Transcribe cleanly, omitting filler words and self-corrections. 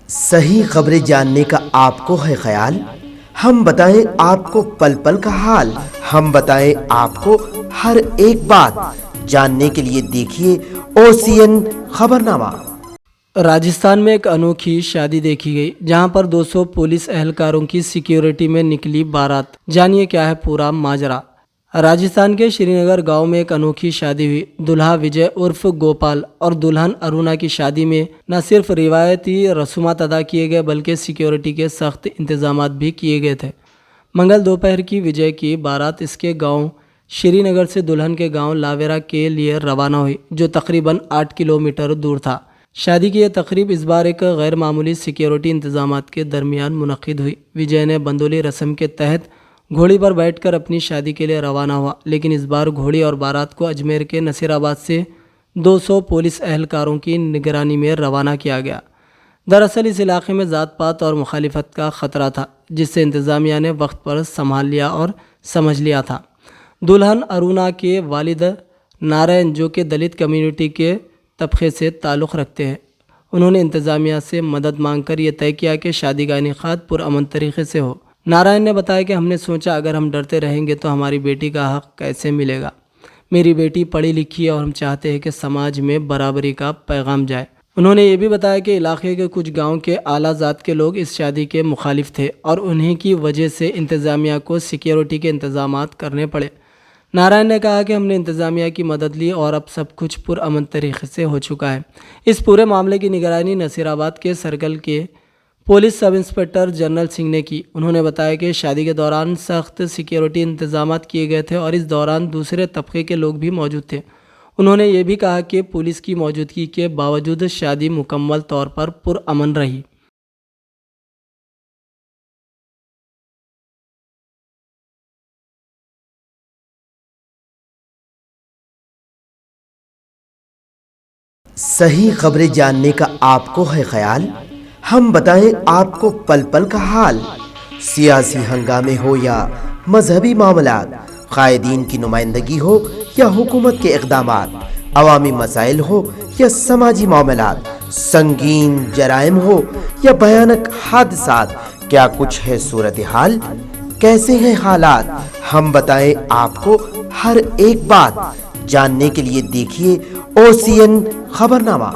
صحیح خبریں جاننے کا آپ کو ہے خیال؟ ہم بتائیں آپ کو پل پل کا حال، ہم بتائیں آپ کو ہر ایک بات، جاننے کے لیے دیکھیے OCN خبرنامہ۔ راجستھان میں ایک انوکھی شادی دیکھی گئی جہاں پر 200 پولیس اہلکاروں کی سیکیورٹی میں نکلی بارات۔ جانیے کیا ہے پورا ماجرا۔ راجستھان کے شری نگر گاؤں میں ایک انوکھی شادی ہوئی۔ دلہا وجے عرف گوپال اور دلہن ارونا کی شادی میں نہ صرف روایتی رسومات ادا کیے گئے بلکہ سیکیورٹی کے سخت انتظامات بھی کیے گئے تھے۔ منگل دوپہر کی وجے کی بارات اس کے گاؤں شری نگر سے دلہن کے گاؤں لاویرا کے لیے روانہ ہوئی جو تقریباً 8 کلومیٹر دور تھا۔ شادی کی یہ تقریب اس بار ایک غیر معمولی سیکیورٹی انتظامات کے درمیان منعقد ہوئی۔ وجے نے بندولی رسم کے تحت گھوڑی پر بیٹھ کر اپنی شادی کے لیے روانہ ہوا، لیکن اس بار گھوڑی اور بارات کو اجمیر کے نصیر آباد سے 200 پولیس اہلکاروں کی نگرانی میں روانہ کیا گیا۔ دراصل اس علاقے میں ذات پات اور مخالفت کا خطرہ تھا، جس سے انتظامیہ نے وقت پر سنبھال لیا اور سمجھ لیا تھا۔ دلہن ارونا کے والد نارائن، جو کہ دلت کمیونٹی کے طبقے سے تعلق رکھتے ہیں، انہوں نے انتظامیہ سے مدد مانگ کر یہ طے کیا کہ شادی کا انعقاد پرامن طریقے سے ہو۔ نارائن نے بتایا کہ ہم نے سوچا اگر ہم ڈرتے رہیں گے تو ہماری بیٹی کا حق کیسے ملے گا۔ میری بیٹی پڑھی لکھی ہے اور ہم چاہتے ہیں کہ سماج میں برابری کا پیغام جائے۔ انہوں نے یہ بھی بتایا کہ علاقے کے کچھ گاؤں کے اعلیٰ ذات کے لوگ اس شادی کے مخالف تھے اور انہیں کی وجہ سے انتظامیہ کو سیکیورٹی کے انتظامات کرنے پڑے۔ نارائن نے کہا کہ ہم نے انتظامیہ کی مدد لی اور اب سب کچھ پرامن طریقے سے ہو چکا ہے۔ اس پورے معاملے کی نگرانی نصیر آباد کے سرکل کے پولیس سب انسپکٹر جنرل سنگھ نے کی۔ انہوں نے بتایا کہ شادی کے دوران سخت سیکیورٹی انتظامات کیے گئے تھے اور اس دوران دوسرے طبقے کے لوگ بھی موجود تھے۔ انہوں نے یہ بھی کہا کہ پولیس کی موجودگی کے باوجود شادی مکمل طور پر پرامن رہی۔ صحیح خبریں جاننے کا آپ کو ہے خیال؟ ہم بتائیں آپ کو پل پل کا حال، سیاسی ہنگامے ہو یا مذہبی معاملات، قائدین کی نمائندگی ہو یا حکومت کے اقدامات، عوامی مسائل ہو یا سماجی معاملات، سنگین جرائم ہو یا بھیانک حادثات، کیا کچھ ہے صورتحال؟ کیسے ہیں حالات؟ ہم بتائیں آپ کو ہر ایک بات، جاننے کے لیے دیکھیے OCN خبرنامہ۔